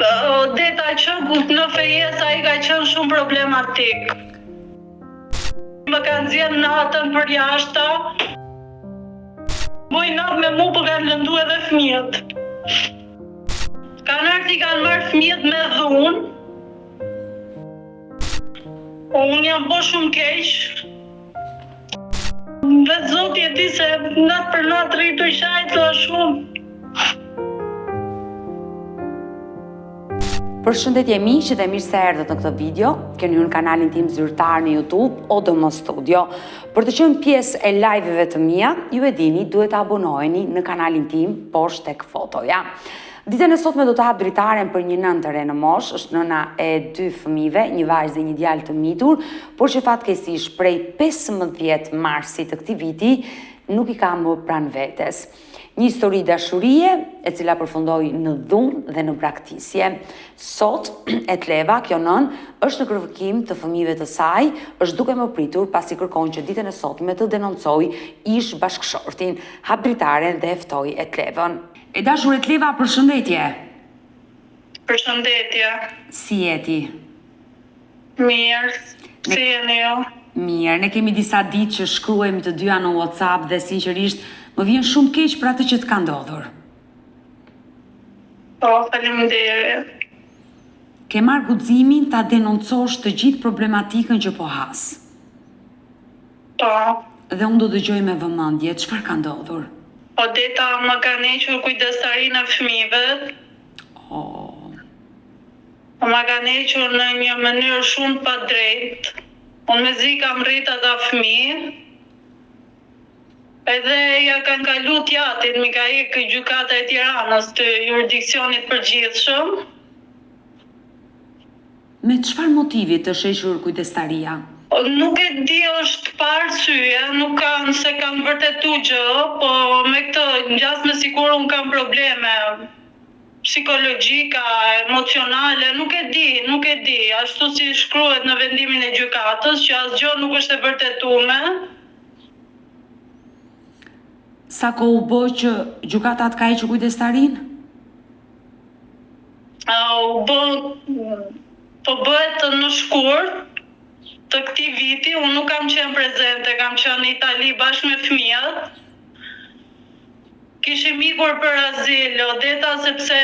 Deta që në fejes ai ka qenë shumë problematik. Më kanë nxjerrë natën për jashta. Boj natë me mu, po kanë lëndu edhe fëmijët. Kanë marrë fëmijët me dhunë. Unë jam bo shumë keq. Vetë Zoti e di se natë për natë rritu i shajtë shumë. Përshëndetje miq dhe mirë se erdhët në këtë video. Keni hyrë në kanalin tim zyrtar në YouTube ODM Studio. Për të qenë pjesë e live-eve të mia, ju e dini, duhet të abonoheni në kanalin tim poshtë tek fotoja. Ditën e sotme do të hap dritaren për një nënë të re në moshë, është nëna e 2 fëmijëve, një vajzë dhe një djalë të mitur, por që fatkeqësisht prej 15 marsit të këtij viti nuk i ka më pranë vetes. Një histori dashurie e cila përfundoi në dhunë dhe në braktisje. Sot Etleva, kjo nënë, është në kërkëkim të fëmijëve të saj, është duke më pritur pasi kërkon që ditën e sotme të denoncoj ish bashkëshortin. Hap dritaren dhe ftoi Etlevën. E dashur Etleva, përshëndetje. Përshëndetje. Si jeti? Mirë. Si jeni ju? Mirë, ne kemi disa ditë që shkruajmë të dyja në WhatsApp dhe sinqerisht më vjen shumë keq për atë që të ka ndodhur. Po, faleminderit. Ke marrë guximin ta denoncosh të gjithë problematikën që po has. Po. Dhe unë do dëgjoj me vëmendje çfarë ka ndodhur. Po deta më ka nequr kujdestarinë e fëmijëve. Më ka nequr në një mënyrë shumë pa drejtë. Unë me zi kam rrit ata fëmijë. Edhe ja kanë kalu t'jatit, mi ka ikë gjykata e Tiranës të jurisdiksionit përgjithshëm. Me çfarë motivi të sheshur kujdestaria? Nuk e di, është pa arsye, nuk kanë se kanë vërtetu gjë, po me këtë ngjas me sikur unë kam probleme psikologjika, emocionale, nuk e di, ashtu si shkruhet në vendimin e gjykatës, që asgjë nuk është e vërtetuar. Sa kohë u bë që gjykata të ka hequr kujdestarinë? Po bëhet në shkurt të këtij viti, unë nuk kam qenë prezente, kam qenë në Itali bashkë me fëmijët. Kishim ikur për azil, Odeta, sepse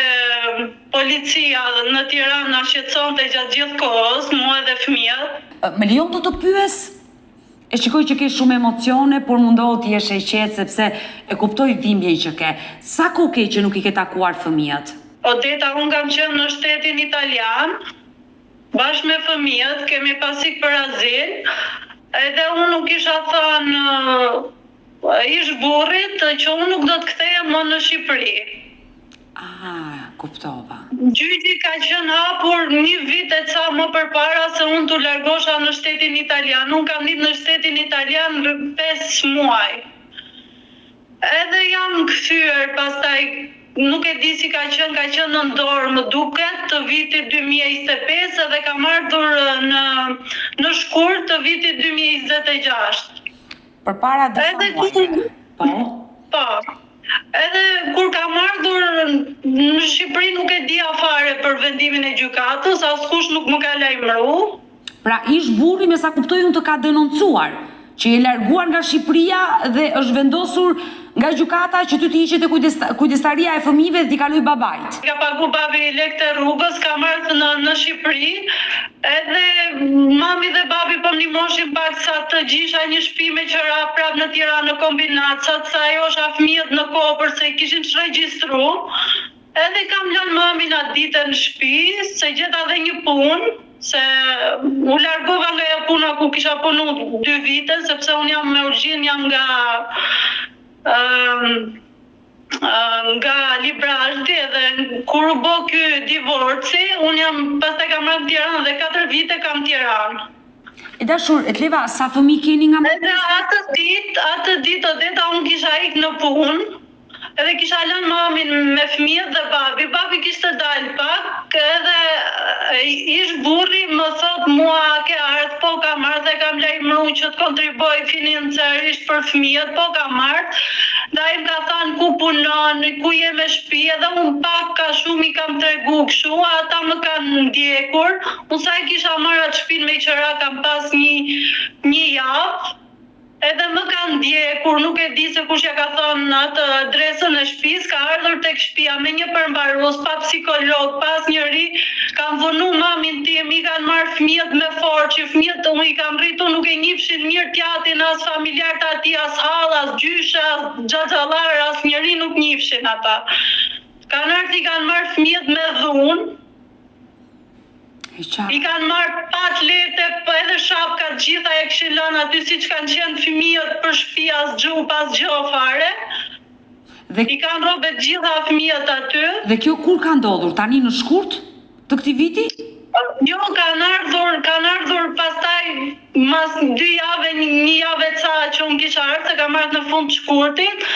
policia në Tiranë na shqetësonte gjatë gjithë kohës, mua dhe fëmijët. Me lejon të pyes? E shikoj që ke shumë emocione, por mundohet të jesh e qetë sepse e kuptoj dhimbjen që ke. Sa kohë ke që nuk i ke takuar fëmijët? Odeta, unë kam qenë në shtetin italian, bashkë me fëmijët, kemi pasik për azil, edhe unë nuk isha thënë ish burrit që unë nuk do të kthehem më në Shqipëri. Kuptova. Gjyqi ka qenë hapur 1 vit e ca më përpara se unë t'u largosha në shtetin italian. Unë kam ditë në shtetin italian 5 muaj. Edhe jam kthyer pastaj, nuk e di si ka qenë në dorë, më duket, të vitit 2025 edhe kam ardhur në shkurt të vitit 2026. Përpara disa muajve. Po. Edhe kur kam ardhur në Shqipëri nuk e di afare për vendimin e gjykatës, askush nuk më ka lajmëru. Pra ish burri, me sa kuptoj unë, të ka denoncuar që je larguar nga Shqipëria dhe është vendosur nga gjykata që ty të hiqet e kujdestaria e fëmijëve dhe t'i kaloj babait. Ka pagu babi lekë të rrugës, kam ardhur në Shqipëri, edhe mami dhe babi po ndihmoshin pak sa të gjisha një shtëpi me qira prap në Tiranë në kombinat, sa të sajosha fëmijët në kopër se kishin shregjistru. Edhe kam lënë mamin atë ditë në shtëpi, se gjeta dhe një punë, se u largova nga ajo puna ku kisha punu 2 vite, sepse unë jam me urgjin, jam nga Librazhdi, edhe kur u bë ky divorci, unë pastaj kam marrë në Tiranë dhe 4 vite kam Tiranë. E dashur, Etleva, sa fëmijë keni nga Edhe atë ditë Odeta unë kisha ikë në punë, edhe kisha lënë mamin me fëmijët dhe babi kishte dalë pak, edhe ish burri më thot mua ke ardhur, po kam ardhur dhe kam lajmëruar që të kontriboj financiarisht për fëmijët, po kam ardhur. Dhe ai më ka thënë ku punon, ku je me shtëpi, edhe unë pak shumë i kam tregu kështu, ata më kanë ndjekur. Unë sa i kisha marrë atë shtëpinë me qëra kam pas një javë. Edhe më kanë ndjekur, nuk e di se kush ja ka thonë atë adresën e shtëpisë, ka ardhur tek shtëpia me një përmbarues, pa psikolog, pa asnjëri, kanë vënu mamin tim, i kanë marrë fëmijët me forçë, fëmijët unë i kam rritur nuk e njihshin mirë tjatin, as familjar të ati, as hall, as gjyshe, as xhaxhallar, as njëri nuk njihshin ata. Kanë ardhur i kanë marrë fëmijët me dhunë. I kanë marrë pat lete, edhe shapka gjitha e kishin lënë aty siç kanë qenë fëmijët për shtëpi, as gjuhë, pas gjë fare. I kanë rrobe gjitha fëmijët aty. Dhe kjo kur ka ndodhur? Tani në shkurt të këtij viti? Jo, kanë ardhur pastaj mas 2 javë, një javë ca që unë kisha ardhur, se kam ardhur në fund të shkurtit.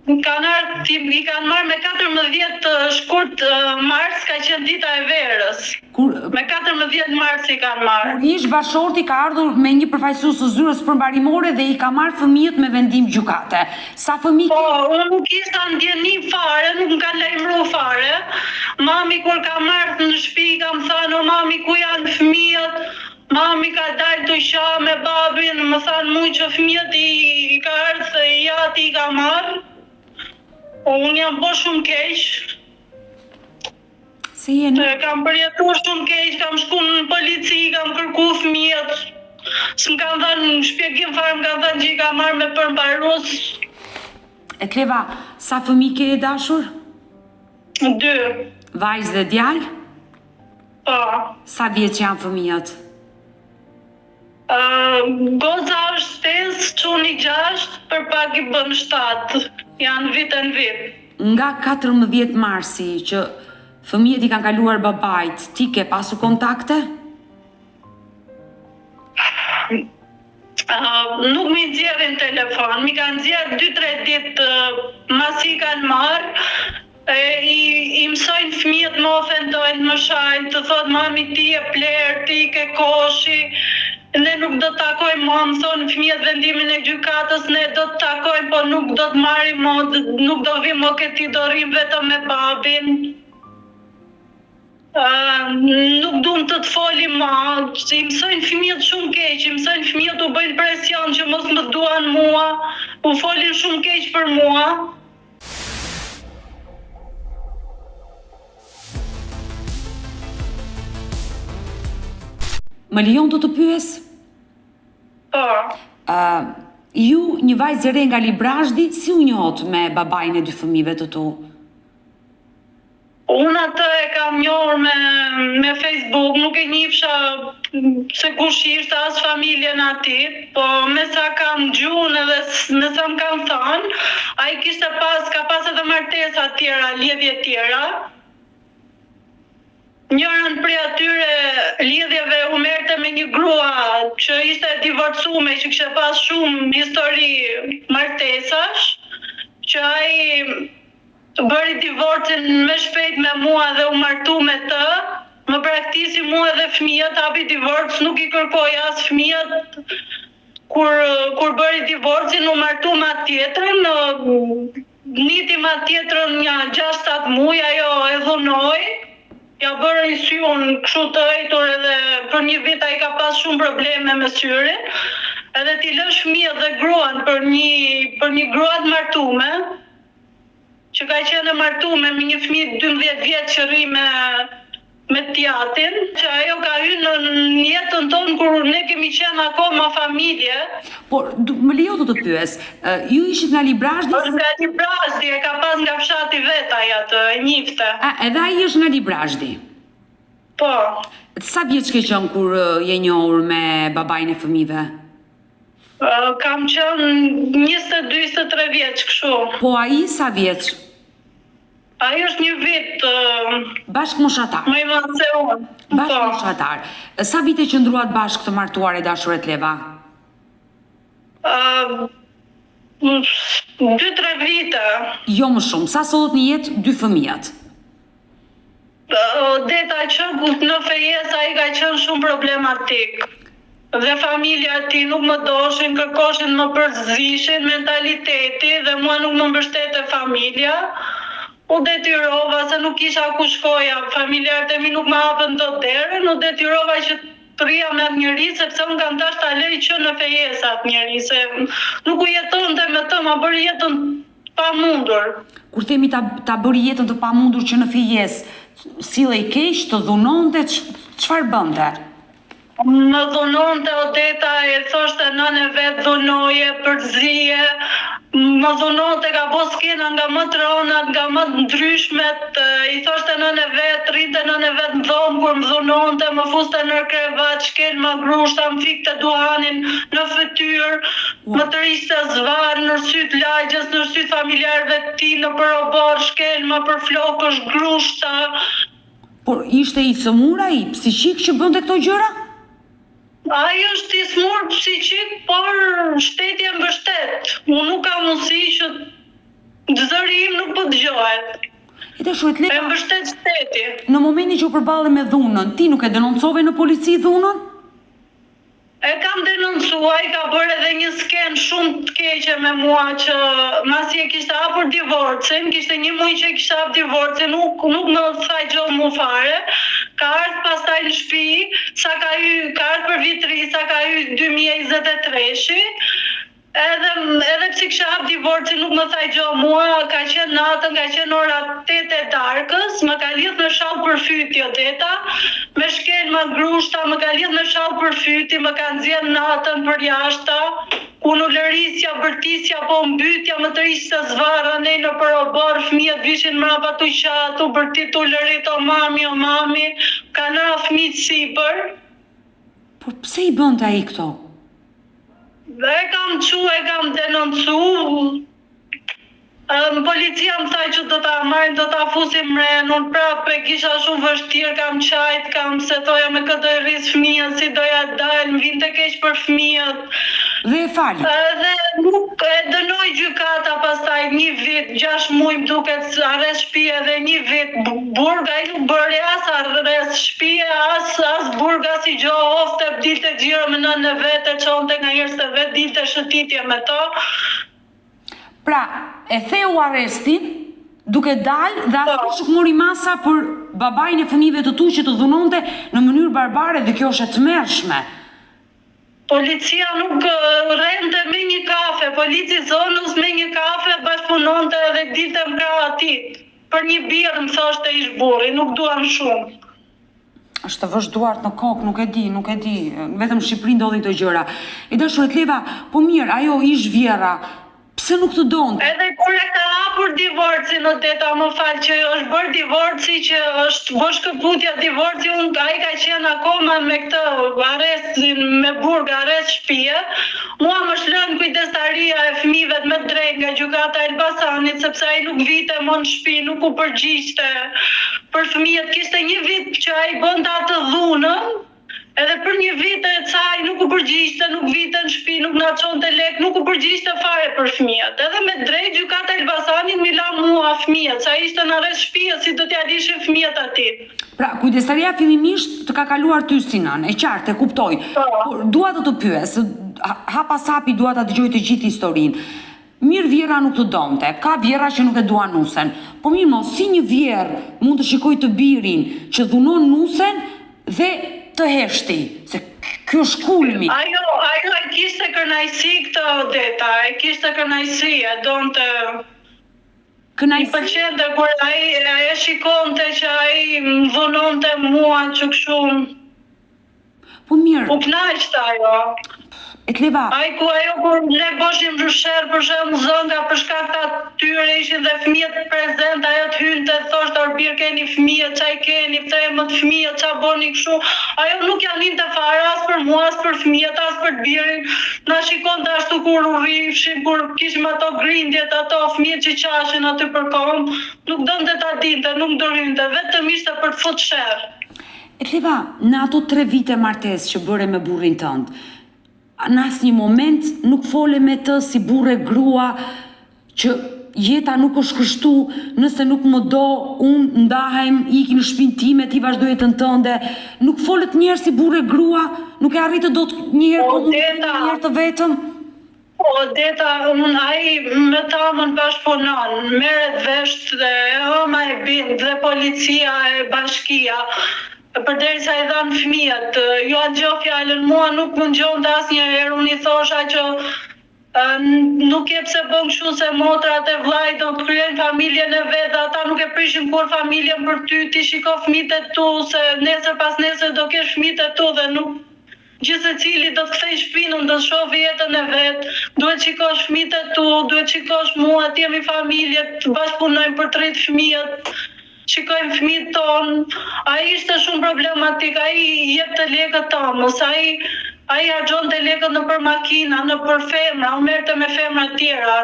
I kanë marrë me 14 shkurt mars, ka qenë dita e verës. Me 14 mars i kanë marrë. Kur ish bashorti ka ardhur me një përfaqësues të zyrës përmbarimore dhe i ka marrë fëmijët me vendim gjykate. Sa fëmijë? Po, unë nuk isha ndjeni fare, nuk më kanë lajmëruar fare. Mami kur ka marrë në shtëpi kam thënë, "O mami, ku janë fëmijët?" Mami ka dalë të qa me babin, më thanë mu që fëmijët i ka ardhur se jati i ka marrë. Unë jam bo shumë keq. Se jeni? Kam përjetuar shumë keq, kam shku në polici, kam kërku fëmijët. S'm kanë dhënë shpjegim fare, më kanë dhënë që i ka marrë me përmbarues. E Kleva, sa fëmijë ke dashur? 2. Vajzë dhe djalë? Po. Sa vjeç janë fëmijët? Goza është 5, çuni 6, për pak i bën 7. Janë vit në vit. Nga 14 marsi që fëmijët i kanë kaluar babait, ti ke pasur kontakte? Nuk mi nxjerrin telefon, mi kanë nxjerr 2-3 ditë masi i kanë marrë. I mësojnë fëmijët më ofendojnë, më shajnë, të thotë mami ti e pler, ti ke koshi, ne nuk do të takojmë, më thonë fëmijët vendimin e gjykatës, ne do të takojmë, po nuk do të marrim, nuk do vim, o këti do rrim vetëm me babin. Nuk duam të folim ma, i mësojnë fëmijët shumë keq, i mësojnë fëmijët u bëjnë presion që mos më duan mua, u folin shumë keq për mua. Më lejon të pyes? Po. Ju, një vajzë e re nga Librazhdi, si u njohët me babain e 2 fëmijëve të tu? Unë atë e kam njohur me Facebook, nuk e njihsha se kush ishte as familjen atij, po me sa kam gjuhën edhe me sa më kanë thënë, ai ka pas edhe martesa tjera, lidhje tjera. Njërën prej atyre lidhjeve u merrte me një grua që ishte divorcume, që kishte pas shumë histori martesash, që ai bëri divorcin me shpejt me mua dhe u martu me të, më braktisi mua dhe fëmijët, hapi divorc, nuk i kërkoj as fëmijët. Kur bëri divorcin, u martu me atë tjetrën, niti me atë tjetrën një 6-7 muaj, ajo e dhunoi. Ja bërë i syon kështu të ejtur edhe për një vit ai ka pas shumë probleme me syrin. Edhe t'i lësh fëmijët dhe gruan për një grua të martume, që ka qenë martume me një fëmijë 12 vjeç që rri me tjatin, që ajo ka hyrë në jetën tonë kur ne kemi qenë akoma familje. Por, më lejo të pyes, ju ishit nga Librazhdi? Është nga Librazhdi, e ka pas nga fshati vet ai atë, e njifte. Edhe ai është nga Librazhdi? Po. Sa vjeç ke qenë kur je njohur me babain e fëmijëve? Kam qenë 22-23 vjeç kështu. Po ai sa vjeç? Ai është një vit bashkëmoshatar. Më i madh se unë. Bashkëmoshatar. Sa vite qëndruat bashkë të martuar e dashur e Kleva? 2-3 vite. Jo më shumë. Sa sollet një jetë 2 fëmijët? Deta që në fejes ai ka qenë shumë problematik. Dhe familja e tij nuk më doshin, kërkoshin më përzishin mentaliteti dhe mua nuk më mbështete familja. U detyrova se nuk kisha ku shkoja, familjarët e mi nuk më hapën dot derën, u detyrova që të rria me atë njeri, sepse unë kam dash ta lej që në fejesa atë njeri, se nuk u jetonte me të, ma bëri jetën pa mundur. Kur themi ta bëri jetën të pamundur që në fejes, sillej keq, të dhunonte, çfarë bënte? Më dhunonte Odeta, e thoshte nënë vet dhunoje, përzije, më dhunonte, ka bo skena nga më të ronat, nga më të ndryshmet, i thoshte nënë vet, rrinte nënë vet në dhomë kur më dhunonte, më fuste në krevat, shkel ma grushta, më fikte duhanin në fytyrë, më të rishte zvarë në syt lagjes, në syt familjarëve të tij, në përobor, shkel ma për flokësh, grushta. Por ishte i sëmur ai, psiqik që bënte këto gjëra? Ajo është i smur psiqik, por shteti e mbështet. Unë nuk kam mundësi që zëri im nuk po dëgjohet. E mbështet shteti. Në momentin që u përballe me dhunën, ti nuk e denoncove në polici dhunën? E kam denoncuar, i ka bërë edhe një sken shumë të keqe me mua që masi e kishte hapur divorcin, kishte një muaj që e kishte hapur divorcin, nuk më tha gjë mu fare. Ka ardhur pastaj në shtëpi, ka ardhur për vitri, sa ka hyrë 2023-shi. Edhe pse kisha hap divorcin nuk më tha gjë mua, ka qenë natën, ka qenë ora 8 e darkës, më ka lidh me shall përfyti Odeta, me shkel me grushta, më ka lidh me shall përfyti, më ka nxjerr natën për jashta, unë u lërisja, bërtisja, po mbytja, më të ishte zvarra, nej në përobor, fëmijët vishin mrapa tu qatu, bërtit u lërit, o mami, ka nëra fëmijët sipër. Por pse i bënte ai këto? E kam denoncu, policia më thaj që do ta marrin, do ta fusim mren, unë prapë kisha shumë vështirë, kam qajt, se thoja me këtë do i rris fëmijët, si doja dalë, më vinte keq për fëmijët. Dhe e fali? Dhe nuk e dënoi gjykata pastaj 1 vit, 6 muaj më duket arrest shtëpie dhe 1 vit burg, ai nuk bëri as arrest shtëpie, as burg, as i gjë ofte, dilte xhiro me nënën e vet, e çonte nga njerëzit e vet, dilte shëtitje me to. Pra, e theu arrestin, duke dalë dhe askush nuk mori masa për babain e fëmijëve të tu që të dhunonte në mënyrë barbare dhe kjo është e tmerrshme. Policia nuk rente me një kafe, polici zonës me një kafe bashkëpunonte dhe dilte më krah atit. Për një birë më thoshte ish burri, nuk duan shumë. Është të vësh duart në kokë, nuk e di, vetëm në Shqipëri ndodhin këto gjëra. E dashur Etleva, po mirë, ajo ish vjerra, pse nuk të donte? Edhe kur e ka hapur divorcin, Odeta, më fal që është bërë divorci, që është bërë shkëputja divorci, ai ka qenë akoma me këtë arrestin me burg, arrest shtëpie. Mua më shlën kujdestaria e fëmijëve me drejt nga gjykata e Elbasanit, sepse ai nuk vite më në shtëpi, nuk u përgjigjte për fëmijët. Kishte 1 vit që ai bënte atë dhunën. Edhe për 1 vit e caj nuk u përgjigjte, nuk vite në shtëpi, nuk na çonte lek, nuk u përgjigjte fare për fëmijët. Edhe me drejt gjykata e Elbasanit mi la mua fëmijët, sa ishte në arrest shtëpie, si do t'ja dishin fëmijët aty. Pra, kujdestaria fillimisht të ka kaluar ty si nën, e qartë, e kuptoj. Por dua të pyes, hapas hapi dua ta dëgjoj të gjithë historinë. Mirë vjera nuk të donte, ka vjera që nuk e duan nusen. Po mirë mo, si një vjerë mund të shikoj të birin që dhunon nusen dhe të heshti, se kjo është kulmi. Ajo e kishte kënaqësi këtë Odeta, e kishte kënaqësi, e donte. Kënaqësi. I pëlqente kur ai e shikonte që ai më dhunonte mua që kështu. Po mirë. U kënaqte ajo. Etleva. Ajo kur ne boshim rrusher për shembull zonga për shkak të atyre ishin dhe fëmijët prezent, ajo të hynte thoshte orbir keni fëmijë, çaj keni, më të fëmijët ça bëni kështu. Ajo nuk ja linte fare as për mua, as për fëmijët, as për birin. Na shikonte ashtu kur u rrifshin, kur kishim ato grindjet, ato fëmijët që qashin aty për kom, nuk donte ta dinte, nuk dorynte, vetëm ishte për të futur sherr. Etleva, në ato 3 vite martesë që bëre me burrin tënd, në asnjë moment nuk fole me të si burre grua që jeta nuk është kështu, nëse nuk më do, unë ndahem, iki në shtëpinë time, ti vazhdo jetën tënde, nuk folet njerë si burre grua, nuk e arritë dot njerë njerë të vetëm. Odeta, ai me tamën bashkëpunon, merret vesh dhe e bind dhe policia e bashkia, përderisa i dhanë fëmijët. Jo atë gjë fjalën, mua nuk më ngjonte asnjëherë, unë i thosha që nuk je pse bën kështu se motrat e vllajt do të kryejnë familjen e vet, ata nuk e prishin kur familjen për ty, ti shiko fëmijët e tu, se nesër pas nesër do kesh fëmijët e tu dhe nuk gjithsecili do të kthej shpinën, do të shohë jetën e vet, duhet shikosh fëmijët e tu, duhet shikosh mua, ti jemi familje, të bashkëpunojmë për të rrit fëmijët. Shikojmë fëmijët tonë, ai ishte shumë problematik, ai i jep të lekët tamës, ai harxhon të lekët në për makina, në për femra, unë merrte me femra tjera,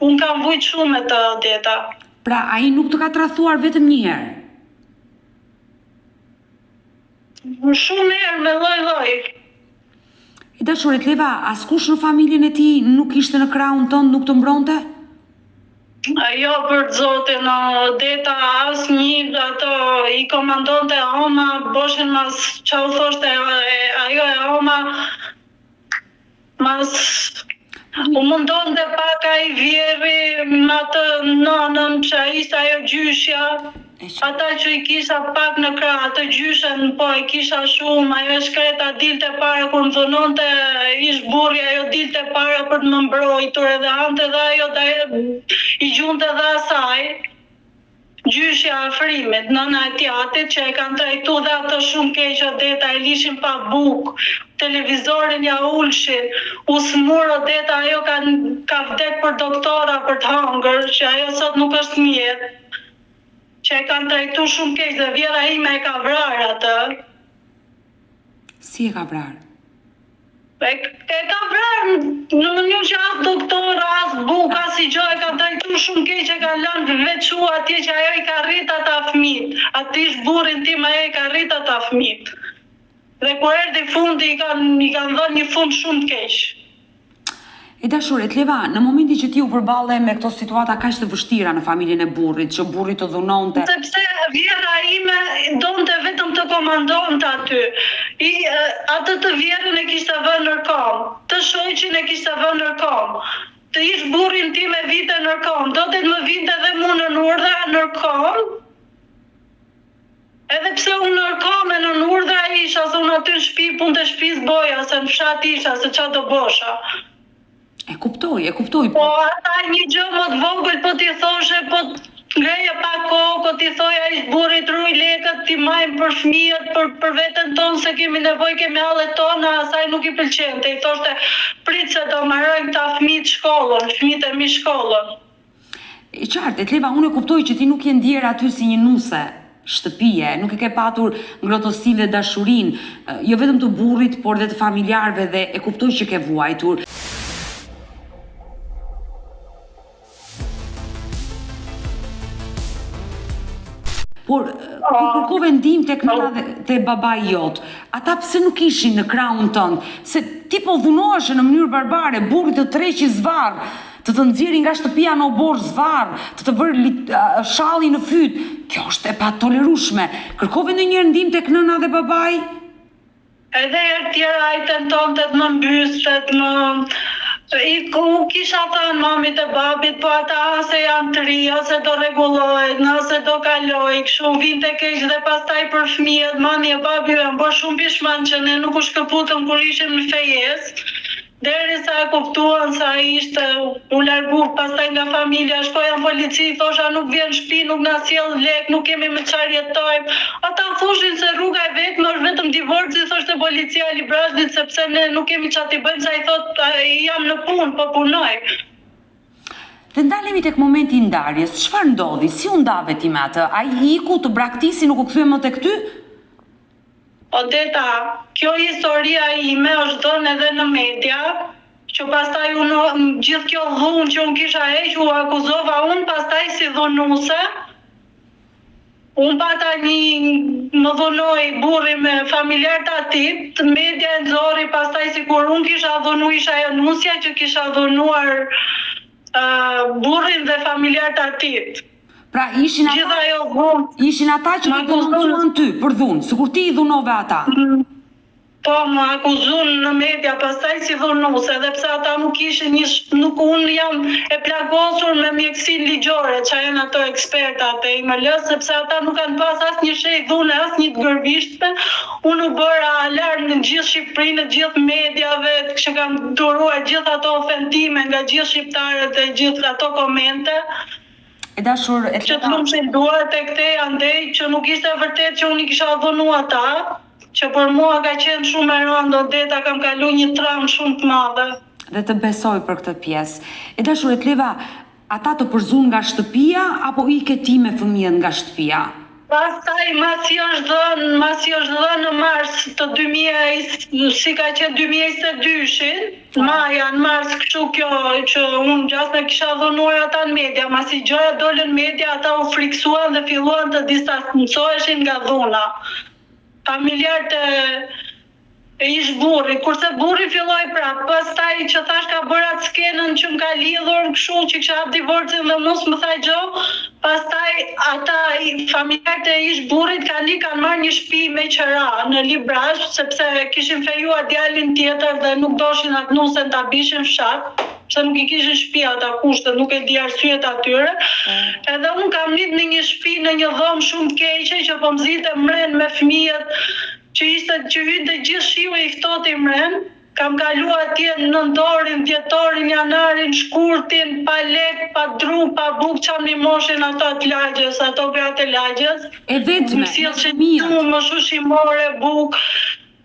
unë kam vujt shumë me të Deta. Pra, ai nuk të ka tradhuar vetëm një herë? Shumë herë me lloj-lloj. I dashurit Leva, askush në familjen e tij nuk ishte në krahun tënd, nuk të mbronte? Jo, për zotin, Deta asnjë, ato i komandonte Oma, boshin mas çau thoshte ajo e Oma, mas u mundonte pak ai vjerri me atë nonën që ishte ajo gjyshja. Ata që i kisha pak në krah, atë gjyshen, po i kisha shumë, ajo shkreta dilte para kur më dhunonte ish burri, ajo dilte para për të më mbrojtur edhe hante dhe ajo i gjunte dhe asaj. Gjyshja afrimit, nëna e tjatit që e kanë trajtu dhe atë shumë keq Deta, e lishin pa buk, televizorin ja ulshin, u smur Deta, ajo ka vdek për doktora për të hangër, që ajo sot nuk është mjet. Që e kanë trajtu shumë keq dhe vjera ime e ka vrarë atë. Si e ka vrarë? E ka vrarë në mënyrë që as doktor, as buk, as i gjë, e ka trajtu shumë keq, e ka lënë veçu atje që ajo i ka rrit ata fëmijët. Aty ish burrin tim, ajo i ka rrit ata fëmijët. Dhe kur erdhi fundi i kanë dhënë një fund shumë të keq. E dashurit Leva, në momentin që ti u përballe me këto situata kaq të vështira në familjen e burrit, që burri të dhunonte. Sepse vjera ime donte vetëm të komandonte aty. Atë të vjerën e kishte vënë nërkom, të shoqin e kishte vënë nërkom. Të ish burrin tim e vite nërkom, do të më vinte edhe mu në urdhra nërkom. Edhe pse unë nërkom e në urdhra isha, se unë aty në shtëpi punë të shtëpisë boja, se në fshat isha, se çfarë do bosha. E kuptoj. Po ata një gjë më të vogël po t'i thoshe, po ngreje pa kokë, t'i thoja ish burrit ruaj lekët, t'i majmë për fëmijët, për veten tonë, se kemi nevojë, kemi hallet tona, asaj nuk i pëlqente. I thoshte prit se do marrojmë ta fëmijët shkollën, fëmijët e mi shkollën. E qartë, Leva, unë e kuptoj që ti nuk je ndier aty si një nuse shtëpie, nuk e ke patur ngrohtësinë dhe dashurinë, jo vetëm të burrit, por edhe të familjarëve, dhe e kuptoj që ke vuajtur. Por kur kërkove ndihmë tek nëna dhe te babai jot, ata pse nuk ishin në krahun tënd? Se ti po dhunohesh në mënyrë barbare, burri të treqi zvarr, të nxjerrë nga shtëpia në obor zvarr, të vërë shalli në fyt. Kjo është e patolerueshme. Kërkove ndonjëherë ndihmë tek nëna dhe babai? Edhe herë tjera ai tentonte të më mbysë, kisha thënë mamit e babit, po ata ase janë të ri, ase do rregullohet, ase do kaloj, kështu vinte keq dhe pastaj për fëmijët, mami e babi janë bërë shumë pishman që ne nuk u shkëputëm kur ishim në fejes. Derisa e kuptuan se ai ishte u largu pastaj nga familja, shkoja në polici, thosha nuk vjen shtëpi, nuk na sjell lek, nuk kemi me çfarë jetojmë. Ata thoshin se rruga e vetme është vetëm divorci, thoshte policia e Librazhnit, sepse ne nuk kemi çfarë të bëjmë, sa i thot jam në punë, po punoj. Dhe ndalemi tek momenti i ndarjes. Çfarë ndodhi? Si u ndave ti me atë? Ai iku të braktisi, nuk u kthye më tek ty? O Deta, kjo historia ime është dhënë edhe në media, që pastaj unë gjithë kjo dhunë që unë kisha heq, u akuzova unë pastaj si dhunuse. Unë pata më dhunoi burri me familjar të atit, media e nxorri pastaj sikur unë kisha dhunu, isha ajo nusja që kisha dhunuar burrin dhe familjar të atit. Pra ishin ata që të denoncuan ty për dhunë, sikur ti i dhunove ata. Po, më akuzun në media, pastaj si dhunuse, edhe pse ata nuk ishin nuk unë jam e plagosur me mjekësinë ligjore, që janë ato ekspertat e IML-s, sepse ata nuk kanë pas asnjë shenjë dhune, asnjë të gërvishtme. Unë u bëra alarm në gjithë Shqipërinë, në gjithë mediave që kanë duruar gjithë ato ofendime nga gjithë shqiptarët e gjithë ato komente. E dashur, që të lumshin duart e këtej andej që nuk ishte vërtet që unë i kisha dhunu ata, që për mua ka qenë shumë e rëndë, deta kam kalu një traum shumë të madhe. Dhe të besoj për këtë pjesë. E dashur, Etleva, ata të përzun nga shtëpia apo ike ti me fëmijën nga shtëpia? Pastaj masi është dhënë në mars të 2000, si ka qenë 2022-shin, maja, në mars, kështu kjo që unë gjasë me kisha dhënuar ata në media, masi gjëra dolën në media, ata u friksuan dhe filluan të distancoheshin nga dhuna. Familjarët e ish burri, kurse burri filloi prapë, pastaj që thash ka bërë atë skenën që më ka lidhur kështu që kisha hap divorcin dhe mos më tha gjë, pastaj ata familjarët e ish burrit kanë marrë një shtëpi me qira në Librazh, sepse kishin fejuar djalin tjetër dhe nuk doshin atë nusen ta bishin fshat, se nuk i kishin shtëpi ata kushtet, nuk e di arsyet atyre. Edhe unë kam nis në një shtëpi në një dhomë shumë të keqe që po mzite mren me fëmijët, që hynte gjithë shiu i ftohtë i mren. Kam kalu atje nëntorin, dhjetorin, janarin, shkurtin, pa lek, pa dru, pa buk, qam një moshin ato të lagjes, ato gratë e lagjes. E vetme, në fëmijët. Më shushimore, buk.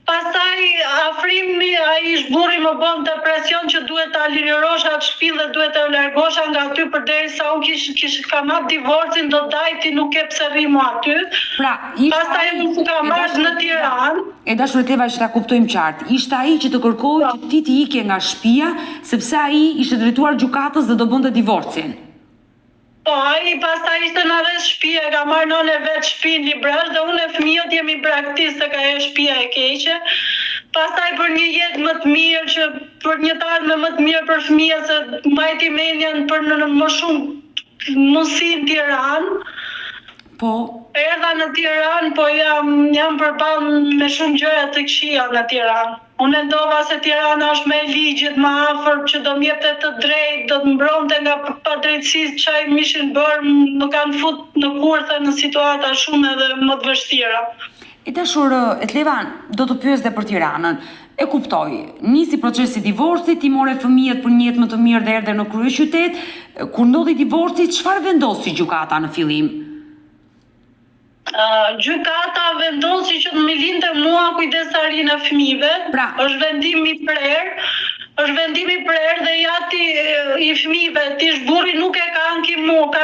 Pastaj afrimi ai ish burri më bën depresion që duhet ta lirosh atë shtëpi dhe duhet të largosha nga aty përderisa unë kam hap divorcin, do dajti nuk e pse rri mua aty. Pra, pastaj unë kam marrë në Tiranë. E dashur Etleva, që ta kuptojmë qartë, ishte ai që të kërkoi që ti të ikje nga shtëpia, sepse ai ishte drejtuar gjykatës dhe do bënte divorcin. Po, ai pastaj ishte në rreth shtëpia, ka marrë nënë e vet shtëpinë Librazh dhe unë e fëmijët jemi braktisë se ka e shtëpia e keqe. Pastaj për një jetë më të mirë, për një të ardhme më të mirë për fëmijët, se mbajti mendjen për në më shumë mundësi në Tiranë. Po. Erdha në Tiranë, po jam përballë me shumë gjëra të këqija në Tiranë. Unë ndova se Tirana është me ligjit më afër që do m'jepte të drejtë, do të mbronte nga padrejtësisë që ai mishin bërë, më kanë fut në kurthe në situata shumë edhe më të vështira. E dashur Etleva, do të pyes dhe për Tiranën. E kuptoj, nisi procesi divorcit, ti more fëmijët për një jetë më të mirë dhe erdhe në kryeqytet. Kur ndodhi divorci, çfarë vendosi gjykata në fillim? Gjykata vendosi që të më linte mua kujdesarinë e fëmijëve. Pra, është vendimi i prerë dhe jati i fëmijëve, ti burri nuk e ka anki mua, ka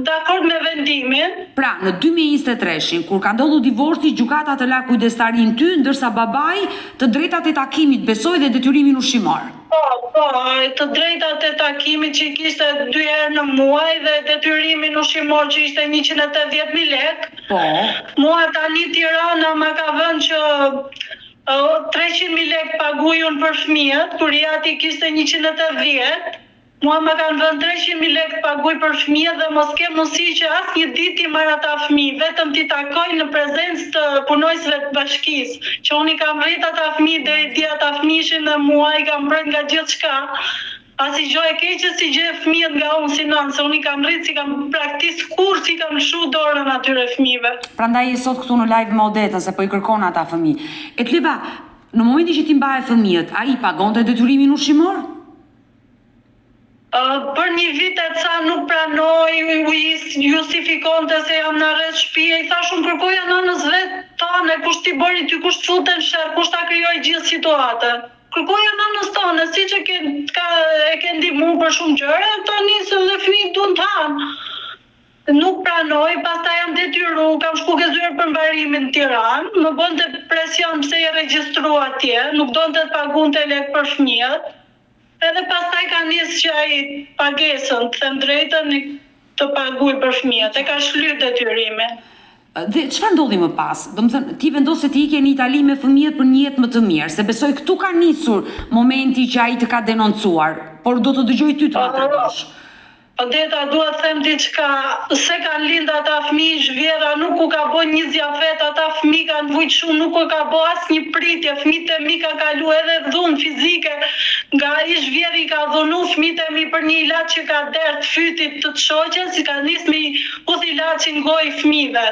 dakord me vendimin. Pra, në 2023-shin, kur ka ndodhur divorci, gjykata të la kujdestarinë ty, ndërsa babai të drejtat e takimit besoi dhe detyrimin ushqimor. Po, të drejtat e takimit që i kishte 2 herë në muaj dhe detyrimin ushqimor që ishte 180.000 lekë. Po. Mua tani Tirana ma ka vënë që 300.000 lekë paguaj unë për fëmijët, kur jati kishte 180. Mua ma kanë vënë 300.000 lekë paguaj për fëmijët dhe mos ke mundësi që asnjë ditë ti marr ata fëmijë, vetëm ti takoj në prezencë të punojësve të bashkisë, që unë i kam rrit ata fëmijë deri ti ata fëmijëshin dhe mua i kam bërë nga gjithçka. Asi gjë e keqe si gjë fëmijët nga unë si nënë, se unë i kam rrit si kam praktis kur si kam lshu dorën atyre fëmijëve. Prandaj je sot këtu në live me Odetën se po i kërkon ata fëmijë. Etleva, në momentin që ti mbaje fëmijët, ai pagonte detyrimin ushqimor? Për një vit e ca nuk pranoi, justifikonte se jam në rreth shtëpie, i thash unë kërkoja nënës vet tane, kush ti bëri ty, kush futen sherr, kush ta krijoi gjithë situatën. Kërkoja nënës tonë, siç e ke ndihmu për shumë gjëra, ato nisën dhe fëmijët duan të hanë. Nuk pranoi, pastaj jam detyru, kam shku gëzuar për mbarimin në Tiranë, më bënte presion pse i regjistrua atje, nuk donte të pagunte lekë për fëmijët. Edhe pastaj ka nisë që ai pagesën, të them drejtën, të paguaj për fëmijët, e ka shlyr detyrimin. Dhe çfarë ndodhi më pas? Domethënë, ti vendos se ti ikje në Itali me fëmijët për një jetë më të mirë, se besoj këtu ka nisur momenti që ai të ka denoncuar, por do të dëgjoj ty të ma tregosh. Odeta, dua të them diçka, se kanë lind ata fëmijë zhvjera, nuk u ka bë një zjafet, ata fëmijë kanë vujt shumë, nuk u ka bë asnjë pritje, fëmijët e mi ka kalu edhe dhunë fizike, nga i zhvjeri ka dhunu fëmijët e mi për një ilaç që ka dert fytit të shoqes, si ka nis me udh ilaçin gojë fëmijëve.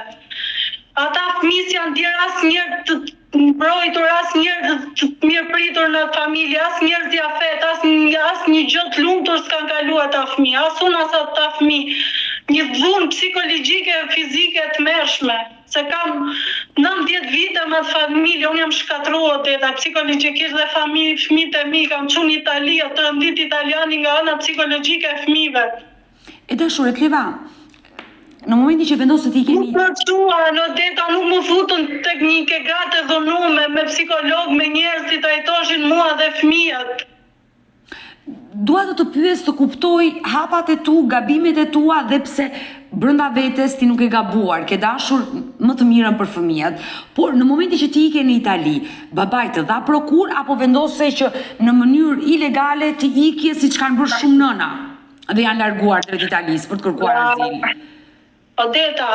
Ata fëmijë janë djerë asnjëherë të mbrojtur, asnjëherë të mirëpritur në familje, asnjëherë zjafet, asnjë gjë të lumtur s'kan kalu ata fëmijë, as unë as ata fëmijë. Një dhunë psikologjike, fizike të mërshme. Se kam 19 vite me familje, unë jam shkatruar Odeta, psikologjikisht dhe fëmijët e mi, kam qenë në Itali, të rëndit italiani nga ana psikologjike e fëmijëve. E dashur, Kleva, në momentin që vendosë të i keni... Nuk përçuan, Odeta, nuk më futën tek një ke gratë dhunume, me psikolog, me njerëz që trajtoshin mua dhe fëmijët. Dua të pyes të kuptoj hapat e tu, gabimet e tua dhe pse brenda vetes ti nuk e gabuar, ke dashur më të mirën për fëmijët, por në momentin që ti ike në Itali, babai të dha prokur apo vendose që në mënyrë ilegale të ikje siç kanë bërë shumë nëna dhe janë larguar drejt Italisë për të kërkuar azil? Odeta,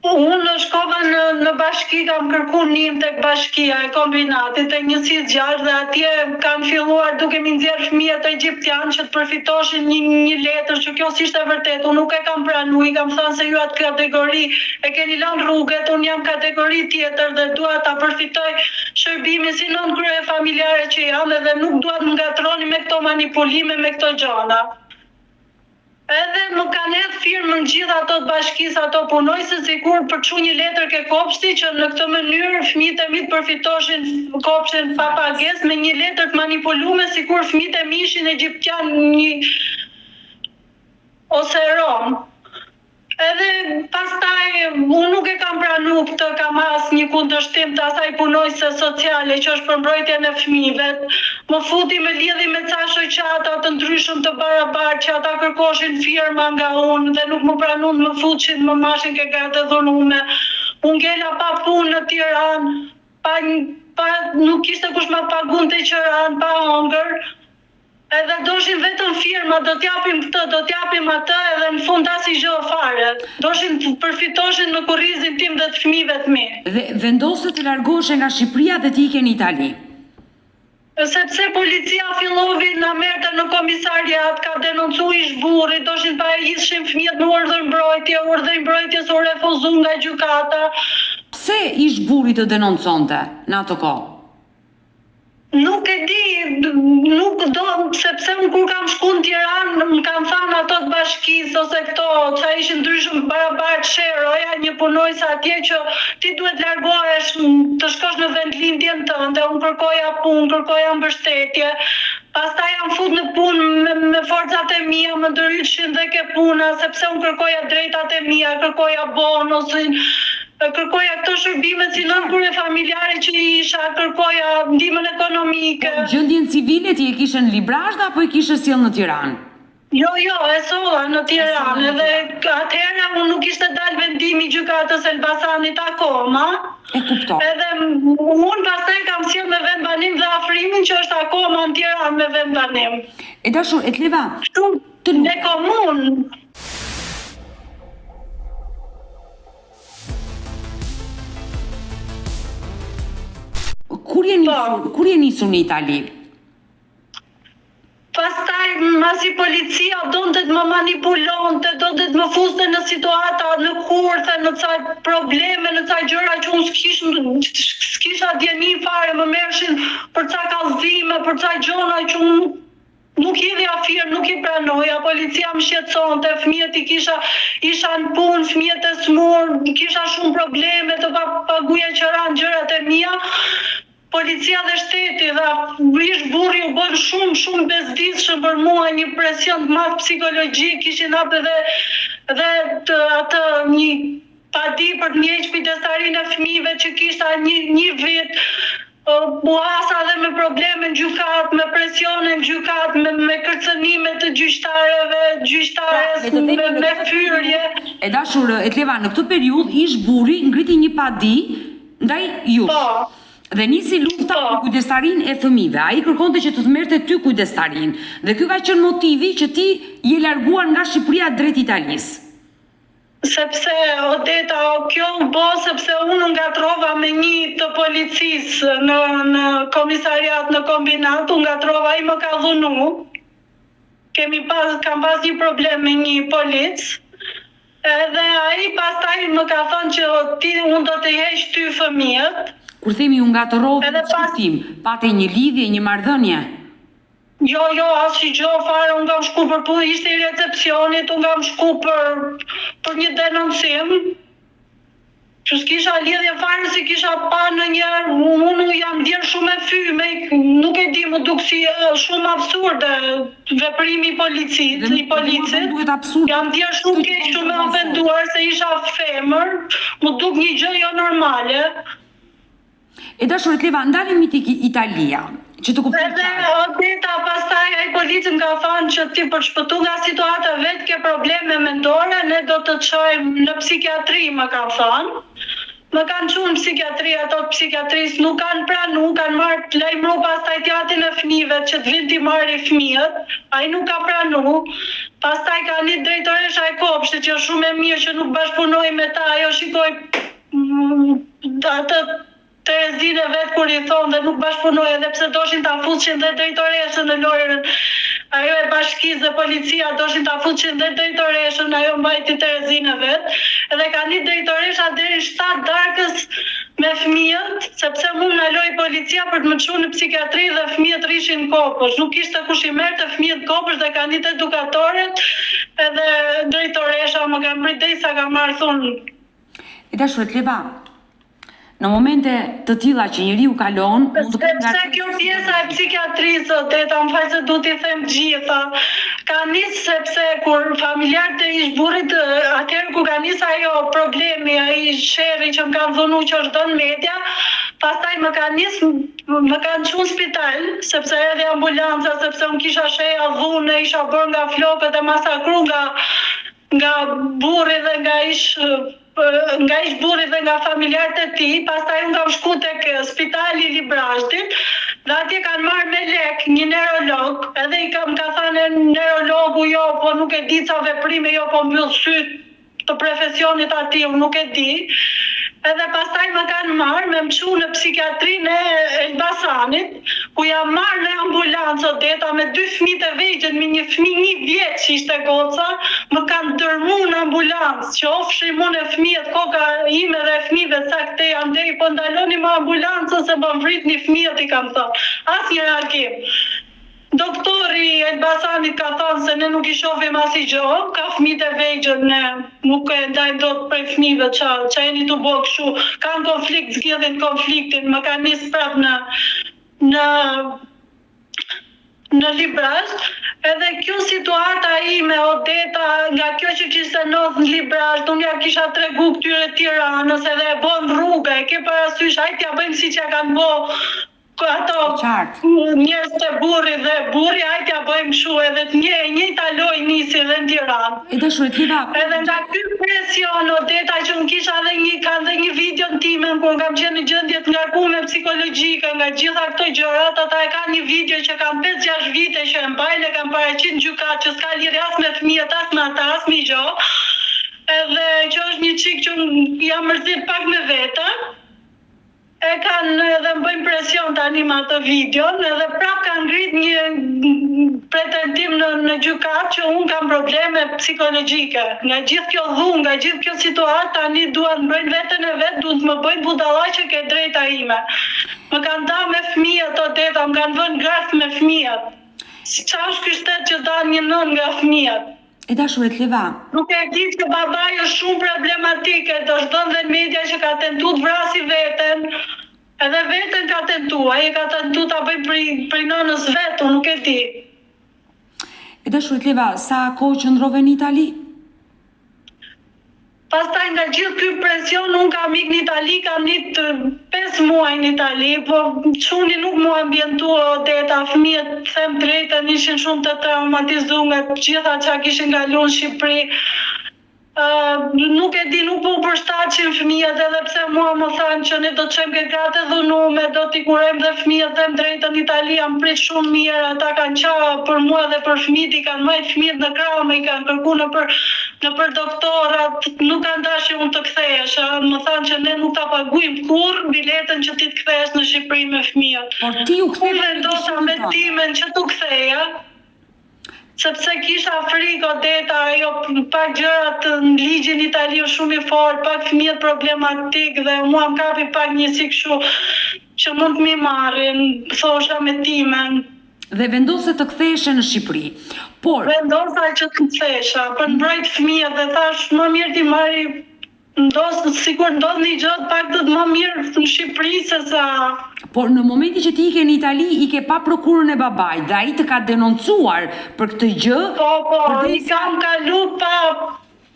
unë shkova në bashki, kam kërku njëm tek bashkia e kombinatit e njësisë gjash dhe atje kanë filluar duke mi nxjerrë fëmijët egjiptianë që të përfitoshin një letër që kjo s'ishte vërtet. Unë nuk e kam pranu, i kam thënë se ju atë kategori e keni lanë rrugët, unë jam kategori tjetër dhe dua ta përfitoj shërbimin si nën krye familjare që jam edhe nuk dua të ngatroni me këto manipulime, me këto gjëna. Edhe më kanë hedhë firmën gjithë ato të bashkisë, ato punojëse sikur përçu një letër ke kopshti që në këtë mënyrë fëmijët e mi të përfitoshin kopshtin pa pagesë me një letër të manipuluar sikur fëmijët e mi ishin egjiptian ose rom. Edhe pastaj unë nuk e kam pranu këtë, kam asnjë kundërshtim të asaj punojëse sociale që është për mbrojtjen e fëmijëve. Më futi me lidhje me ca shoqata të ndryshëm të barabartë që ata kërkoshin firma nga unë dhe nuk më pranuan më futshin, më mashin ke gratë dhunume. Unë ngela pa punë në Tiranë, nuk kishte kush ma pagunte qëran, pa hongër. Edhe doshin vetëm firma, do t'japim këtë, do t'japim atë, edhe në fund asi gjë fare. Doshin të përfitoshin në kurrizin tim dhe të fëmijëve të mi. Dhe vendose të largoshe nga Shqipëria dhe t'ike në Itali? Sepse policia fillovi na merrte në komisariat, ka denoncu ish burri, doshin pa e ishin fëmijët në urdhër mbrojtjes u refuzu nga gjykata. Pse ish burri të denonconte në ato kohë? Nuk e di, nuk do, sepse unë kur kam shku në Tiranë, më kam thënë ato të bashkisë ose këto, që ishin ndryshëm barabartë sheroja, një punojse atje që ti duhet largohesh të shkosh në vendlindjen tënde, unë kërkoja punë, kërkoja mbështetje. Pastaj jam fut në punë me forcat e mia, më ndërhyjshin dhe ke puna, sepse unë kërkoja drejtat e mia, kërkoja bonusin, kërkoja këto shërbime si nën krye familjare që isha, kërkoja ndihmën ekonomike. Gjendjen civile ti e kishe në Librazh apo e kishe sjell në Tiranë? Jo, e solla në Tiranë, dhe atëherë unë nuk ishte dalë vendimi i gjykatës Elbasanit akoma. E kuptoj. Edhe unë pastaj kam sjell me vendbanim dhe afrimin që është akoma në Tiranë me vendbanim. E dashur, Kleva, të në komunë. Kur je nisur në Itali? Pastaj masi policia donte të më manipulonte, donte të më fuste në situata, në kurthe, në ca probleme, në ca gjëra që unë s'kisha djeni fare, më merrshin për ca kallëzime, për ca gjëra që unë nuk i dhe afirë, nuk i pranoja, policia më shqetësonte, fëmijët isha në punë, fëmijët e smur, kisha shumë probleme të paguja qëran gjërat e mia. Policia dhe shteti dhe ish burri u bën shumë bezdisshëm për mua, një presion të madh psikologjik, kishin hapë dhe atë një padi për të mjeq pjdestarinë e fëmijëve që kishta një vit. U asa dhe me probleme në gjykat, me presione në gjykat, me kërcënime të gjyqtares, me fyrje. E dashur, Kleva, në këtë periudhë ish burri ngriti një padi ndaj jush. Dhe nisi lufta për kujdestarinë e fëmijëve. Ai kërkonte që të merrte ty kujdestarinë. Dhe ky ka qenë motivi që ti je larguar nga Shqipëria drejt Italisë. Sepse Odeta, kjo u bë sepse unë ngatrova me një të policisë në komisariat në kombinat, unë ngatrova, ai më ka dhunu. Kam pas një problem me një polic, edhe ai pastaj më ka thënë që unë do të heq ty fëmijët. Kur themi unë ngatërove në shkuptim, pate një lidhje, një marrëdhënie? Jo, asnjë gjë fare, unë kam shku për punë, ishte i recepcionit, unë kam shku për një denoncim, që s'kisha lidhje fare, si kisha pa në njerë, unë jam djerë shumë e fyme, nuk e di, më duk si shumë absurde veprimi i policit, jam djerë shumë keq, shumë e ofenduar, se isha femër, më duk një gjë jo normale. E dashur Leva, ndalemi tek Italia, që të kuptoj qartë. Edhe Odeta, pastaj ai policin ka thënë që ti për shpëtu nga situata vetë ke probleme mendore, ne do të çojmë në psikiatri, më ka thënë. Më kanë çuar në psikiatri, ato të psikiatrisë nuk kanë pranu, kanë marrë lajmëru pastaj teatrin e fëmijëve që të vinë t'i marrë fëmijët, ai nuk ka pranu. Pastaj ka një drejtoresha e kopshtit që është shumë e mirë që nuk bashkëpunoi me ta, ajo shikoi atë Terezinë e vetë kur i thonë dhe nuk bashkëpunoj, edhe pse doshin ta fuqin dhe drejtoreshën në lojën, ajo e bashkisë dhe policia doshin ta fuqin dhe drejtoreshën, ajo mbajti Terezinë e vetë, edhe ka një drejtoresha deri 7 darkës me fëmijët, sepse mu në loj policia për të më çuar në psikiatri dhe fëmijët rishin kopësh, nuk ishte kush i merrte fëmijët kopësh dhe ka një edukatorët, edhe drejtoresha më ka mbrit derisa ka marrë thunë. E dashur Leva, në momente të tilla që njeriu kalon, mund të ketë sepse kjo pjesa e psikiatrisë, Odeta, më fal se du t'i them gjitha, ka nis sepse kur familjarët e ish burrit, atëherë kur ka nis ajo problemi, ai sherri që më kanë dhunu që është dhënë media, pastaj më kanë çuar në spital, sepse edhe ambulanca, sepse unë kisha sheja dhunë, isha bërë nga flokët e masakru nga burri dhe nga ish burri dhe nga familjarët e tij, pastaj unë kam shku tek spitali Librazhdit, dhe atje kanë marrë me lek një neurolog, edhe i kam ka thënë neurologu, jo, po nuk e di ca veprime, jo, po mbyll syt të profesionit atij, unë nuk e di. Edhe pastaj më kanë marrë me më çu në psikiatrinë e Elbasanit, ku jam marrë në ambulancë Odeta me 2 fëmijë të vegjël, me një fëmijë 1 vjeç që ishte goca, më kanë dërmuar në ambulancë, që ofshin unë e fëmijët, koka ime dhe fëmijëve sa këte janë deri, po ndaloni me ambulancën se më vritni fëmijët, i kam thënë. Asnjë reagim. Doktori Elbasanit ka thënë se ne nuk i shohim asnjë gjë, ka fëmijë të vegjël, ne nuk e ndajmë dot prej fëmijëve, ça jeni të bëj kështu, kanë konflikt, zgjidhin konfliktin, më kanë nis prap në Librazh, edhe kjo situata ime, Odeta, nga kjo që kishte ndodhur në Librazh, unë ja kisha tregu këtyre Tiranës, edhe e bën rrugë, e ke parasysh, hajtë ja bëjmë siç ja kanë bë ato njerëz të burri, hajtë ja bëjmë kështu, edhe të njëjta lojë nisi edhe në Tiranë. E dashur Leva, edhe nga ky presion, Odeta, që unë kisha edhe një video në timen, kur kam qenë në gjendje të ngarkuar psikologjike nga gjitha këto gjërat, ata e kanë një video që kam 5-6 vite që e mbajnë, e kanë paraqit në gjykat, që s'ka lidhje as me fëmijët, as me ata, as me gjë. Edhe që është një çik që jam mërzit pak me vetën. E kanë edhe më bëjmë presion tani me atë videon, edhe prap kanë ngrit një pretendim në gjykat që unë kam probleme psikologjike. Nga gjithë kjo dhunë, nga gjithë kjo situatë, tani duan të bëjnë veten e vet, duan të më bëjnë budallaqe ke drejta ime. Më kanë dhënë me fëmijët Odeta, më kanë vënë gras me fëmijët. Çfarë është ky shtet që dan një nën nga fëmijët? E dashur Leva, nuk e di që babai është shumë problematike, do shton dhe media që ka tentuar të vrasi veten, edhe veten ka tentuar, ai ka tentuar ta bëjë për nënës vet, unë nuk e di. E dashur Leva, sa kohë qëndrove në Itali? Pastaj nga gjithë ky presion, unë kam ikë në Itali, kam një 5 muaj në Itali, po çuni nuk mua ambientua Odeta, fëmijët, them drejtën, ishin shumë të traumatizuar nga gjitha çka kishin kaluar në Shqipëri. Nuk e di, nuk po përshtatshim fëmijët, edhe pse mua më thanë që ne do të çojmë ke gratë dhunume, do t'i kurojmë dhe fëmijët dhe më drejtën në Itali, jam prit shumë mirë, ata kanë qara për mua dhe për fëmijët, i kanë marrë fëmijët në krahë, i kanë kërkuar nëpër doktorat, nuk kanë dashur unë të kthehesh, më thanë që ne nuk ta paguajmë kurrë biletën që ti të kthehesh në Shqipëri me fëmijët. Por ti u ktheve Unë vendosa me timen që t'u ktheja, sepse kisha frikë Odeta, ajo pak gjërat në ligjin italian shumë i fortë, pak fëmijët problematik dhe mua më kapi pak njësi kështu që mund të mi marrin, thosha me timen. Dhe vendose të ktheheshe në Shqipëri. Por vendosa që të kthesha për mbrojt fëmijët dhe thash më mirë ti marri sikur ndodh një gjë pak të më mirë në Shqipëri se sa. Por në momenti që ti ike në Itali, ike pa prokurën e babait dhe ai të ka denoncuar për këtë gjë. Po, i kam kalu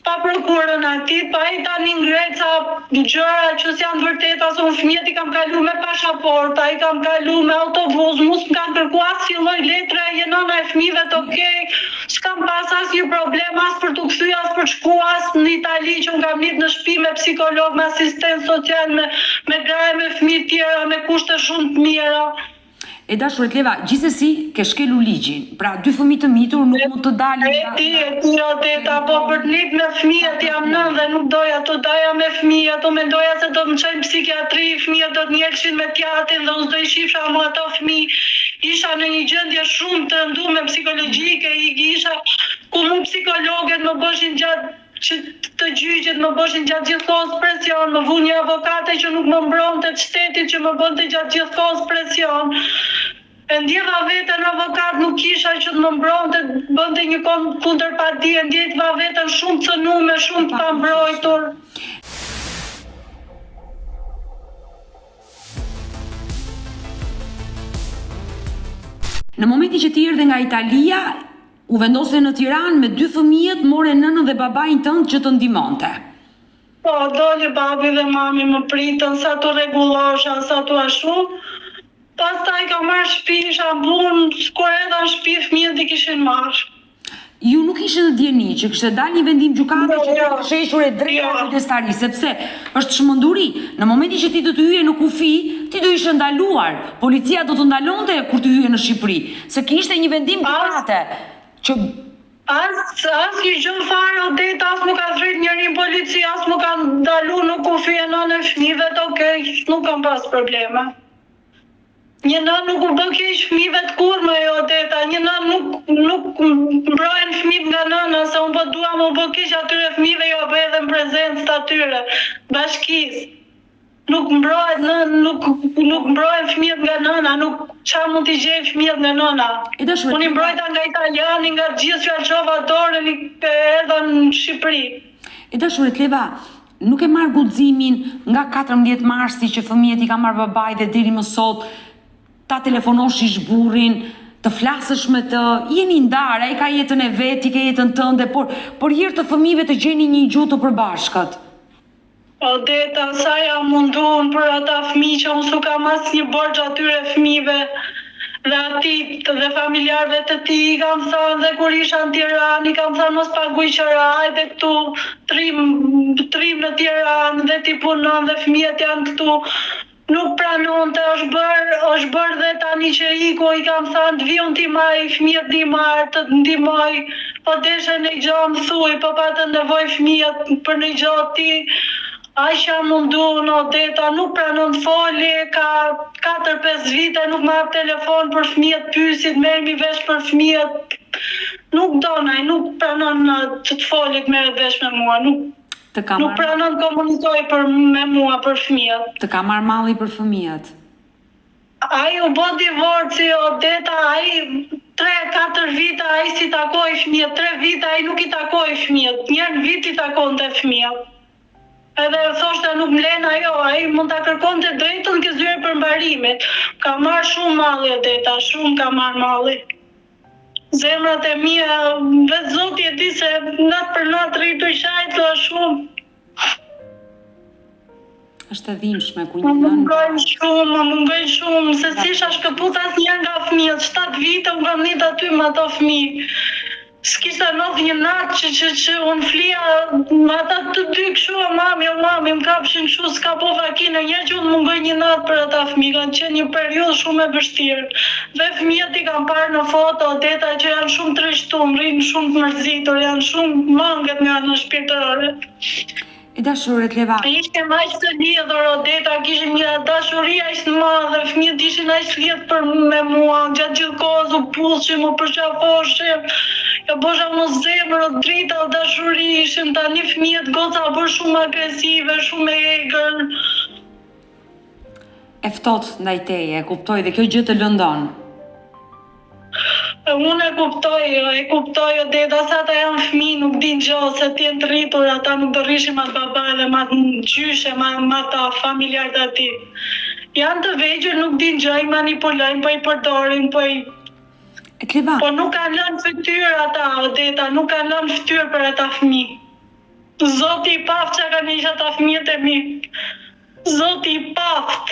pa prokurën aty, pa i tani ngreca gjëra që s'janë vërteta, se unë fëmijët i kam kalu me pasaporta, i kam kalu me autobus, mus më kanë kërku asnjë lloj letre, jenona e fëmijëve të okej, s'kam pas asnjë problem as për të kthy, as për shku as në Itali që unë kam lidh në shtëpi me psikolog, me asistent social, me graje, me fëmijë tjera, me kushte shumë të mira. E dashur e Leva, gjithsesi ke shkelur ligjin. Pra dy fëmijë të mitur nuk mund të dalin. E ti Odeta, po për të lidh me fëmijët jam nën dhe nuk doja të daja me fëmijët, u mendoja se do të më çojnë psikiatri, fëmijët do të njelëshin me tjatin dhe unë do i shifra më ato fëmijë. Isha në një gjendje shumë të ndume psikologjike, isha ku mu psikologët më bëshin gjatë që të gjyqet më bëshin gjatë gjithkohës presion, më vu një avokate që nuk më mbronte të shtetit që më bënte gjatë gjithkohës presion. E ndjeva veten avokat nuk kisha që të më mbronte, bënte një kundërpadi, e ndjeva veten shumë cënume, shumë të pambrojtur. Në momenti që ti erdhe nga Italia, u vendose në Tiranë me dy fëmijët, more nënën dhe babain tënd që të ndihmonte. Po, doli babi dhe mami më pritën, sa të rregullosha, sa të ashtu. Pastaj ka marrë shtëpi, isha bunë, kur edha në shtëpi fëmijët i kishin marrë. Ju nuk ishte në dieni që kishte dalë një vendim gjykate që të sheshur e drejta qytetari, sepse është çmenduri. Në momentin që ti do të hyje në kufi, ti do ishe ndaluar. Policia do të ndalonte kur të hyje në Shqipëri, se kishte një vendim gjykate që As një gjë fare Odeta, as nuk ka thrit njërin polici, as nuk ka ndalu në kufi e nënë e fëmijëve, okej, nuk kam pas probleme. Një nënë nuk u bë keq fëmijëve të kurrë Odeta, një nënë nuk mbrohen fëmijët nga nëna, se unë po dua më bë keq atyre fëmijëve, jo bëj edhe në prezencë të atyre bashkisë. Nuk mbrohen fëmijët nga nëna, nuk çfarë mund t'i gjej fëmijët nga nëna. Unë i mbrojta nga italiani, nga gjithë fjalçova dorën edhe në Shqipëri. E dashur e Leva, nuk e marr guximin nga 14 marsi që fëmijët i ka marrë babai dhe deri më sot ta telefonosh ish burrin, të flasësh me të, jeni ndarë, ai ka jetën e vet, ti ke jetën tënde, por herë të fëmijëve të gjeni një gjuhë të përbashkët. Odeta, sa jam munduar për ata fëmijë që unë s'u kam asnjë borxh atyre fëmijëve dhe atit dhe familjarëve të tij, i kam thënë dhe kur isha në Tiranë, i kam thënë mos paguaj qira, hajde këtu trim në Tiranë dhe ti punon dhe fëmijët janë këtu. Nuk pranonte, është bërë dhe tani që iku, i kam thënë të viun ti maj, fëmijët ti marë, të ndihmoj, po deshe në gjë më thuj, po patën nevojë fëmijët për në gjë ti. Aisha mundu në Odeta, nuk pranon të foli, ka 4-5 vite, nuk ma hap telefon për fëmijët, pyesit, merrmi vesh për fëmijët. Nuk donaj, nuk pranon të foli të merret vesh me mua, nuk pranon të komunikoj me mua për fëmijët. Të ka marrë malli për fëmijët. Ai u bë divorci, Odeta, ai 3-4 vite ai si takoi fëmijët, 3 vite ai nuk i takoi fëmijët, njërë vit i takonte fëmijët. Edhe thoshte nuk mlen ajo, ai mund ta kërkonte drejtën ke zyre për mbarimit. Ka marrë shumë malli Odeta, shumë ka marrë malli. Zemrat e mia, vetë Zoti e di se natë për natë rritu i shajtë shumë. Është e dhimbshme ku një nënë. Më mungojnë shumë, se si isha shkëput asnjë nga fëmijët, 7 vite u kam ndit aty me ato fëmijë. s'kishta ndodhur një natë që unë flia ata të dy kështu, o mami, më kapshin kështu, s'ka po vakinë, një që unë mungoj një natë për ata fëmijë, kanë qenë një periudhë shumë e vështirë. Dhe fëmijët i kam parë në foto, deta që janë shumë të rishtuar, rinë shumë të mërzitur, janë shumë mangët nga në shpirtërore. E dashurit Leva. Ishte aq të lidhur, Odeta, kishim një dashuri aq të madhe, fëmijët ishin aq të lidhur me mua, gjatë gjithë kohës u pushim, u përqafoshim, ja bosha më zemër, o drita, o dashuri, ishim tani fëmijët goca bërë shumë agresive, shumë e egër. E ftoht ndaj teje, e kuptoj dhe kjo gjë të lëndon. Unë e kuptoj, Odeta, sa ata janë fëmijë, nuk din gjë, se t'jenë të rritur, ata nuk do rrishin ma baba dhe ma gjyshe, ma ta familjarët ati. Janë të vegjër, nuk din gjë, i manipulojnë, po i përdorin, po nuk kanë lënë fytyrë ata, Odeta, nuk kanë lënë fytyrë për ata fëmijë. Zoti i paft që kanë ishë ata fëmijët e mi. Zoti i paft.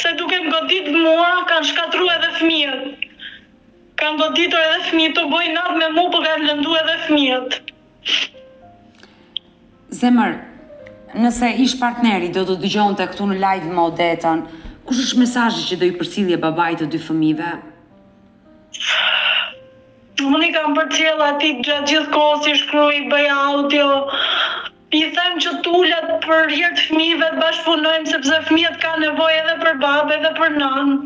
Se duke më godit mua, kanë shkatru edhe fëmijët. Kanë goditur edhe fëmijët, të bojnë natë me mu, për kanë lëndu edhe fëmijët. Zemër, nëse ish partneri do të dëgjonte këtu në live me Odetën, kush është mesazhi që do i përcjellje babait të dy fëmijëve? Unë i kam përcjell atij gjatë gjithë kohës, i shkruaj, bëj audio. I them që t'ulet për hir të fëmijëve të bashkëpunojmë, sepse fëmijët kanë nevojë edhe për babë edhe për nënë.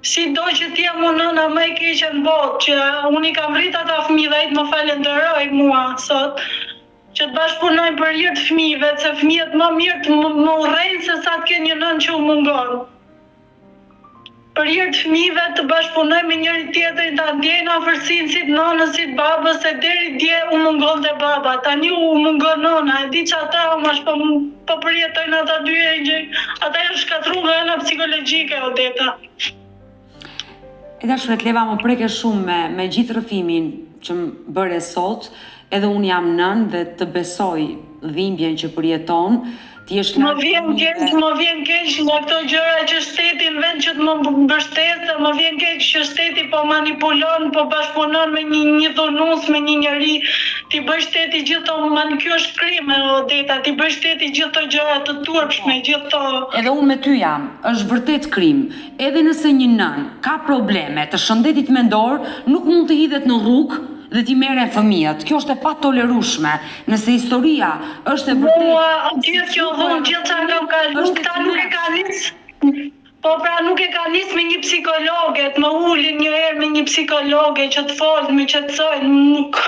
Si do që t'jem unë nëna më e keqe në botë, që unë i kam rrit ata fëmijë dhe i të më falenderoj mua sot, që të bashkëpunojmë për hir të fëmijëve, se fëmijët më mirë të më urrejnë se sa të kenë një nënë që u mungon. Për hir të fëmijëve të bashkëpunojmë me njëri tjetrin, ta ndjejnë afërsinë si të nënës, si të babës, se deri dje u mungon dhe baba, tani u mungon nëna, e di që ata po përjetojnë ata dy engjëj, ata janë shkatruar nga ana psikologjike, Odeta. E dashurit Leva, më preke shumë me gjithë rrëfimin që më bëre sot, edhe unë jam nën dhe të besoj dhimbjen që përjeton, Më vjen keq nga këto gjëra që shteti në vend që të më mbështetë, më vjen keq që shteti po manipulon, po bashkëpunon me një dhunues, me një njeri, ti bëj shteti gjithë to kjo është krim, Odeta, ti bëj shteti gjithë to gjëra të turpshme, gjithë to. Edhe unë me ty jam, është vërtet krim. Edhe nëse një nën ka probleme të shëndetit mendor, nuk mund të hidhet në rrugë dhe ti merren fëmijët. Kjo është e patolerueshme. Nëse historia është e vërtetë. Mua, gjithë që unë gjithë çka kam kaluar, ta nuk e ka nis. Po pra nuk e ka nis me një psikologe, të më ulin një herë me një psikologe që të folë, më qetësojnë, nuk.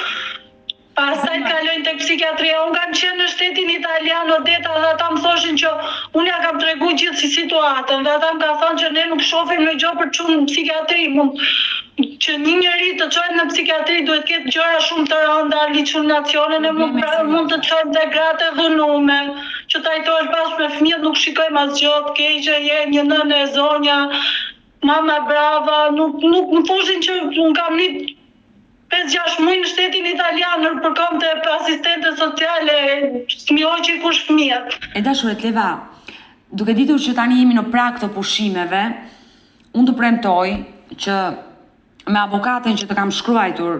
Pastaj kalojnë tek psikiatria. Unë kam qenë në shtetin italian, Odeta, dhe ata më thoshin që unë ja kam treguar gjithë si situatën, dhe ata më ka thënë që ne nuk shohim në gjë për çun në psikiatri. Që një njeri të çojë në psikiatri duhet ketë gjëra shumë të rënda, halucinacione, ne mund të çojmë te gratë e dhunume, që trajtohesh bashkë me fëmijët, nuk shikojmë asgjë të keqe, je një nënë e zonja, mama brava, nuk më thoshin që unë kam një 5-6 muaj në shtetin italian në përkom të asistente sociale, mi hoqi kush fëmijët. E dashurit Leva, duke ditur që tani jemi në prag të pushimeve, unë të premtoj që me avokatin që të kam shkruajtur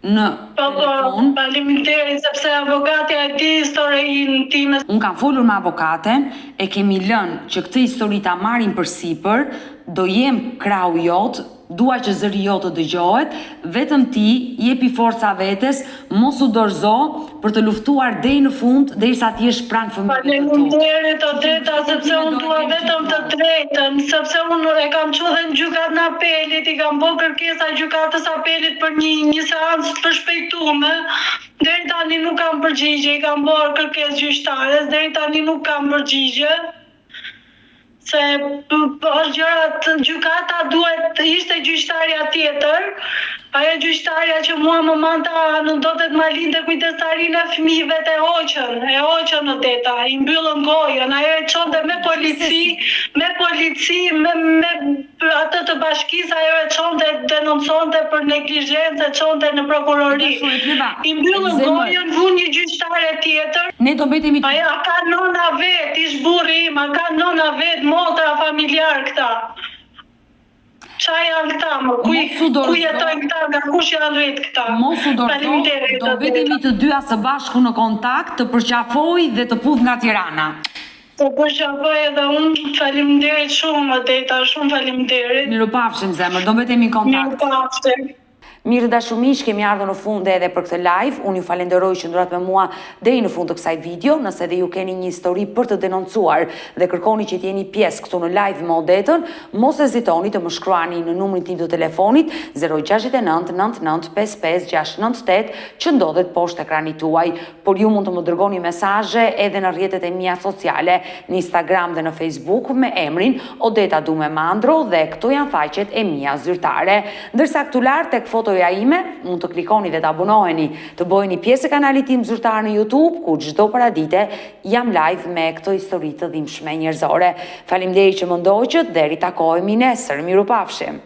në telefon. Faleminderit, sepse avokatja e di historinë time. Unë kam folur me avokaten, e kemi lënë që këtë histori ta marrim përsipër, do jem krau jot, dua që zëri jo të dëgjohet, vetëm ti jepi forca vetes, mos u dorëzo për të luftuar deri në fund, derisa të jesh pranë fëmijëve të tu. Faleminderit, Odeta, sepse unë dua vetëm të drejtën, sepse unë e kam qenë në gjykatën e apelit, i kam bërë kërkesa gjykatës apelit për një seancë të përshpejtuar. Deri tani nuk kam përgjigje, i kam bërë kërkesë gjyqtare, deri tani nuk kam përgjigje. Se është gjërat, gjykata duhet, ishte gjyqtarja tjetër, ajo gjyqtarja që mua më manta në do të ma linte kujdestarinë e fëmijëve të hoqën në Odeta, i mbyllën gojën, ajo e çonte me polici, me atë të bashkisë, ajo e çonte, denonconte për neglizhencë, çonte në prokurori. I mbyllën gojën, vu një gjyqtare tjetër. Ne do mbetemi. Ajo ka nona vet, ish burri im, ka nona vet, motra familjar këta. Qa janë këta, më? Ku jetojnë këta, nga kush janë vetë këta? Mos u dorëzo, do vetemi të dyja së bashku në kontakt të përqafoj dhe të pudh nga Tirana. Po përqafoj edhe unë, faleminderit shumë, Adeta, shumë faleminderit. Mirupafshim zemër, do vetemi në kontakt. Mirupafshim. Mirë dashumish, kemi ardhur në fund edhe për këtë live. Unë ju falenderoj që ndurat me mua deri në fund të kësaj video. Nëse edhe ju keni një histori për të denoncuar dhe kërkoni që t'jeni pjesë këtu në live me Odetën, mos hezitoni të më shkruani në numrin tim të telefonit 069 99 55 698 që ndodhet poshtë ekranit tuaj. Por ju mund të më dërgoni mesazhe edhe në rrjetet e mia sociale, në Instagram dhe në Facebook me emrin Odeta Dume Mandro dhe këto janë faqet e mia zyrtare. Ndërsa këtu lart tek fotoja ime, mund të klikoni dhe të abonoheni, të bëheni pjesë e kanalit tim zyrtar në YouTube, ku çdo paradite jam live me këto histori të dhimbshme njerëzore. Faleminderit që më ndoqët dhe ritakohemi nesër. Mirupafshim.